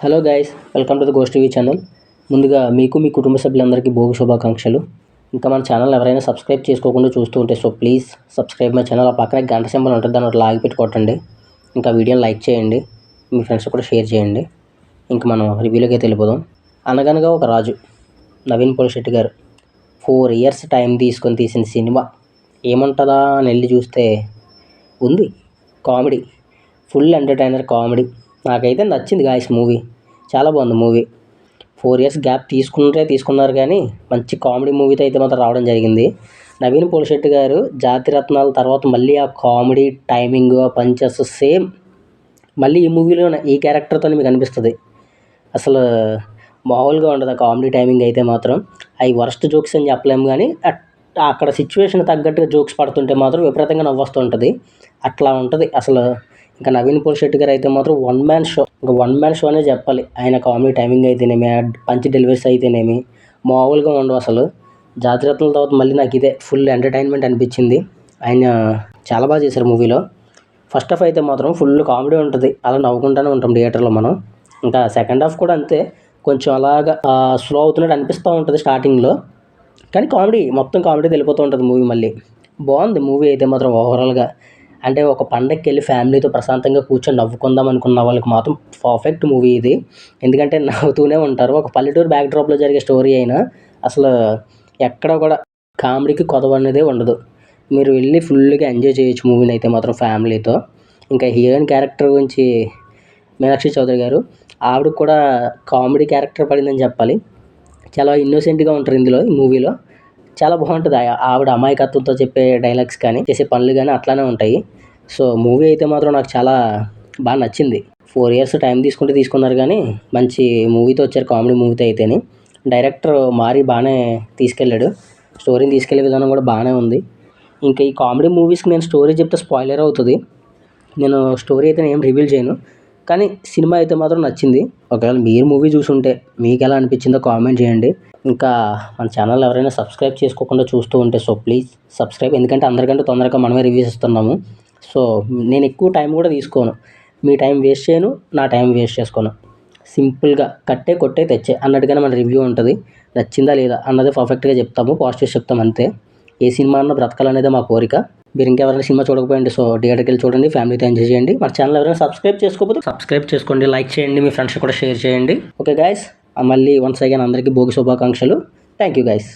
Hello guys, welcome to the ghost TV channel. ముందుగా మీకు మీ కుటుంబ సభ్యులందరికీ భోగి శుభాకాంక్షలు. ఇంకా మన ఛానల్ ఎవరైనా సబ్స్క్రైబ్ చేసుకోకుండా చూస్తూ ఉంటే ప్లీజ్ సబ్స్క్రైబ్ మై ఛానల్. ఆ పక్కన గంట సింబల్ ఉంటుంది, దాన్ని లాగి పెట్టి కొట్టండి. ఇంకా వీడియోని లైక్ చేయండి, మీ ఫ్రెండ్స్ కూడా షేర్ చేయండి. ఇంకా మనం రివ్యూలోకి అయితే వెళ్ళిపోదాం. అనగనగా ఒక రాజు, నవీన్ పోలిశెట్టి గారు 4 years టైం తీసుకొని తీసిన సినిమా ఏముంటుందా అని వెళ్ళి చూస్తే ఉంది కామెడీ, ఫుల్ ఎంటర్టైనర్ కామెడీ. నాకైతే నచ్చింది గాయస్, మూవీ చాలా బాగుంది. మూవీ 4 years గ్యాప్ తీసుకున్నారు కానీ మంచి కామెడీ మూవీతో అయితే మాత్రం రావడం జరిగింది. నవీన్ పోలిశెట్టి గారు జాతిరత్నాల తర్వాత మళ్ళీ ఆ కామెడీ టైమింగ్, ఆ పంచెస్ సేమ్ మళ్ళీ ఈ మూవీలో ఈ క్యారెక్టర్తో మీకు అనిపిస్తుంది. అసలు మామూలుగా ఉండదు ఆ కామెడీ టైమింగ్ అయితే మాత్రం. అవి వరస్ట్ జోక్స్ అని చెప్పలేము కానీ అక్కడ సిచ్యువేషన్ తగ్గట్టుగా జోక్స్ పడుతుంటే మాత్రం విపరీతంగా నవ్వొస్తూ ఉంటుంది. అట్లా ఉంటుంది అసలు. ఇంకా నవీన్ పోలిశెట్టి గారు అయితే మాత్రం వన్ మ్యాన్ షో అనే చెప్పాలి. ఆయన కామెడీ టైమింగ్ అయితేనేమి, పంచ్ డెలివరీస్ అయితేనేమి మామూలుగా ఉండవు అసలు. జాతిరత్నాల తర్వాత మళ్ళీ నాకు ఇదే ఫుల్ ఎంటర్టైన్మెంట్ అనిపించింది. ఆయన చాలా బాగా చేశారు మూవీలో. ఫస్ట్ హాఫ్ అయితే మాత్రం ఫుల్ కామెడీ ఉంటుంది, అలా నవ్వుకుంటూనే ఉంటాం థియేటర్లో మనం. ఇంకా సెకండ్ హాఫ్ కూడా అంతే, కొంచెం అలాగా స్లో అవుతున్నట్టు అనిపిస్తూ ఉంటుంది స్టార్టింగ్లో, కానీ మొత్తం కామెడీ వెళ్ళిపోతూ ఉంటుంది మూవీ. మళ్ళీ బాగుంది మూవీ అయితే మాత్రం ఓవరాల్గా. అంటే ఒక పండగకి వెళ్ళి ఫ్యామిలీతో ప్రశాంతంగా కూర్చొని నవ్వుకుందాం అనుకున్న వాళ్ళకి మాత్రం పర్ఫెక్ట్ మూవీ ఇది. ఎందుకంటే నవ్వుతూనే ఉంటారు. ఒక పల్లెటూరు బ్యాక్డ్రాప్లో జరిగే స్టోరీ అయినా అసలు ఎక్కడ కూడా కామెడీకి కొదవ అనేదే ఉండదు. మీరు వెళ్ళి ఫుల్గా ఎంజాయ్ చేయొచ్చు మూవీని అయితే మాత్రం ఫ్యామిలీతో. ఇంకా హీరోయిన్ క్యారెక్టర్ గురించి మీనాక్షి చౌదరి గారు, ఆవిడకు కూడా కామెడీ క్యారెక్టర్ పడిందని చెప్పాలి. చాలా ఇన్నోసెంట్గా ఉంటారు ఇందులో, ఈ మూవీలో. చాలా బాగుంటుంది. ఆవిడ అమాయకత్వంతో చెప్పే డైలాగ్స్ కానీ చేసే పనులు కానీ అట్లానే ఉంటాయి. సో మూవీ అయితే మాత్రం నాకు చాలా బాగా నచ్చింది. 4 years టైం తీసుకున్నారు కానీ మంచి మూవీతో వచ్చారు, కామెడీ మూవీతో అయితేనే. డైరెక్టర్ మారి బాగానే తీసుకెళ్ళాడు, స్టోరీని తీసుకెళ్లే విధానం కూడా బాగానే ఉంది. ఇంకా ఈ కామెడీ మూవీస్కి నేను స్టోరీ చెప్తే స్పాయిలర్ అవుతుంది. నేను స్టోరీ అయితే ఏం రివీల్ చేయను, కానీ సినిమా అయితే మాత్రం నచ్చింది. ఒకవేళ మీరు మూవీ చూసుంటే మీకు ఎలా అనిపించిందో కామెంట్ చేయండి. ఇంకా మన ఛానల్ ఎవరైనా సబ్స్క్రైబ్ చేసుకోకుండా చూస్తూ ఉంటే ప్లీజ్ సబ్స్క్రైబ్. ఎందుకంటే అందరికంటే తొందరగా మనమే రివ్యూస్ ఇస్తున్నాము. సో నేను ఎక్కువ టైం కూడా తీసుకోను, మీ టైం వేస్ట్ చేయను, నా టైం వేస్ట్ చేసుకోను. సింపుల్గా కట్టే కొట్టే తెచ్చే అన్నట్టుగానే మన రివ్యూ ఉంటుంది. నచ్చిందా లేదా అన్నది పర్ఫెక్ట్గా చెప్తాము, పాజిటివ్స్ చెప్తాము అంతే. ఏ సినిమా అన్న బ్రతకాలనేదే మా కోరిక. మీరు ఇంకెవరైనా సినిమా చూడకపోయింది థియేటర్కి వెళ్ళి చూడండి, ఫ్యామిలీతో ఎంజాయ్ చేయండి. మన ఛానల్ ఎవరైనా సబ్స్క్రైబ్ చేసుకోకపోతే సబ్స్క్రైబ్ చేసుకోండి, లైక్ చేయండి, మీ ఫ్రెండ్స్ కూడా షేర్ చేయండి. ఓకే గైస్, మళ్ళీ వన్స్ అగైన్ అందరికీ భోగి శుభాకాంక్షలు. Thank you guys.